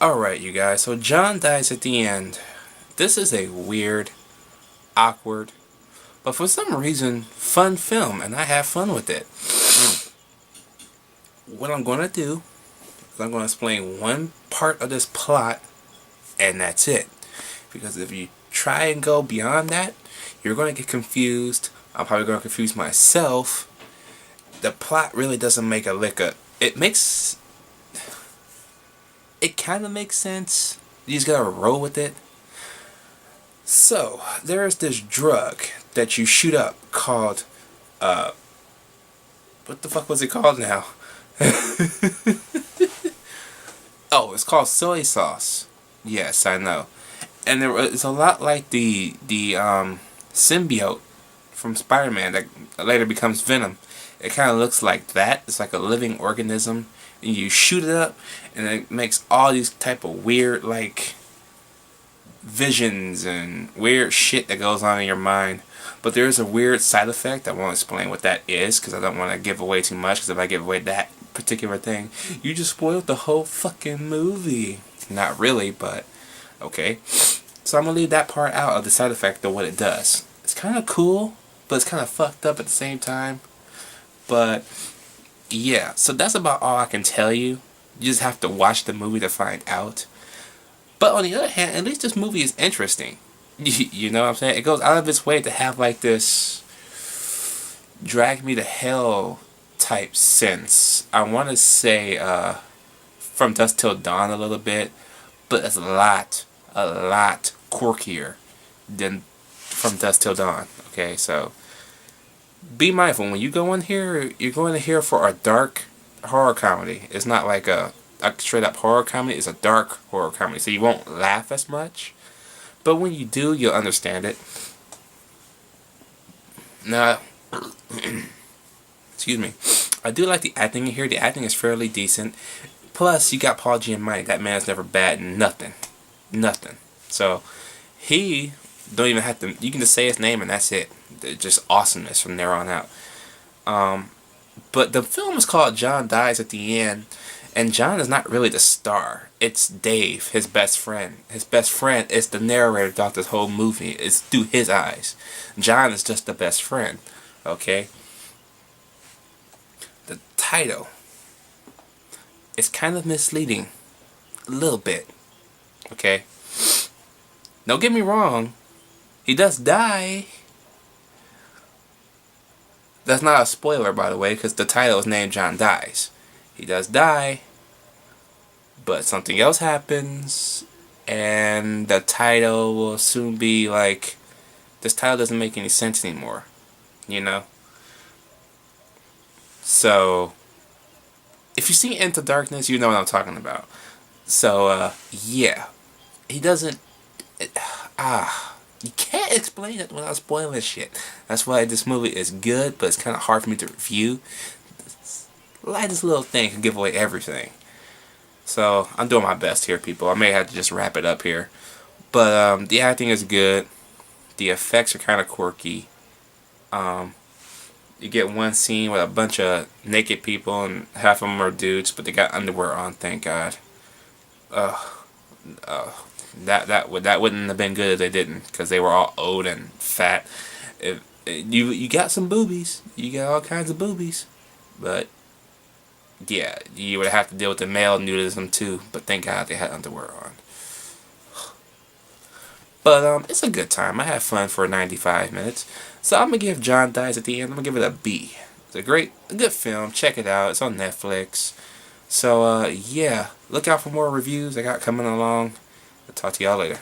Alright, you guys, so John dies at the end. This is a weird, awkward, but for some reason, fun film, and I have fun with it. What I'm going to do is I'm going to explain one part of this plot, and that's it. Because if you try and go beyond that, you're going to get confused. I'm probably going to confuse myself. The plot really doesn't make a lick of... It kind of makes sense. You just gotta roll with it. So, there's this drug that you shoot up called, what the fuck was it called now? Oh, it's called soy sauce. Yes, I know. And it's a lot like the symbiote from Spider-Man that later becomes Venom. It kind of looks like that. It's like a living organism. And you shoot it up, and it makes all these type of weird, like, visions and weird shit that goes on in your mind. But there is a weird side effect. I won't explain what that is, because I don't want to give away too much, because if I give away that particular thing, you just spoiled the whole fucking movie. Not really, but okay. So I'm going to leave that part out of the side effect of what it does. It's kind of cool, but it's kind of fucked up at the same time. But yeah, so that's about all I can tell you. You just have to watch the movie to find out. But on the other hand, at least this movie is interesting. You know what I'm saying? It goes out of its way to have like this drag me to hell type sense. I want to say From Dusk Till Dawn a little bit, but it's a lot quirkier than From Dusk Till Dawn. Okay, so be mindful when you go in here. You're going in here for a dark horror comedy. It's not like a straight up horror comedy. It's a dark horror comedy, so you won't laugh as much. But when you do, you'll understand it. Now, excuse me. I do like the acting in here. The acting is fairly decent. Plus, you got Paul Giamatti. That man's never bad in nothing. Nothing. So, he don't even have to... You can just say his name and that's it. Just awesomeness from there on out. But the film is called John Dies at the End. And John is not really the star. It's Dave, his best friend. His best friend is the narrator throughout this whole movie. It's through his eyes. John is just the best friend. Okay? The title is kind of misleading. A little bit. Okay? Don't get me wrong. He does die. That's not a spoiler, by the way, because the title is named John Dies. He does die, but something else happens, and the title will soon be like, this title doesn't make any sense anymore, you know? So, if you've seen Into Darkness, you know what I'm talking about. So, yeah. He doesn't... You can't explain it without spoiling shit. That's why this movie is good, but it's kind of hard for me to review. The lightest little thing can give away everything. So, I'm doing my best here, people. I may have to just wrap it up here. But, the acting is good. The effects are kind of quirky. You get one scene with a bunch of naked people, and half of them are dudes, but they got underwear on, thank God. That wouldn't have been good if they didn't, because they were all old and fat. You got some boobies. You got all kinds of boobies. But, yeah, you would have to deal with the male nudism too, but thank God they had underwear on. But, it's a good time. I had fun for 95 minutes. So I'm going to give John Dies at the End, I'm going to give it a B. It's a good film. Check it out. It's on Netflix. So, yeah. Look out for more reviews I got coming along. I'll talk to y'all later.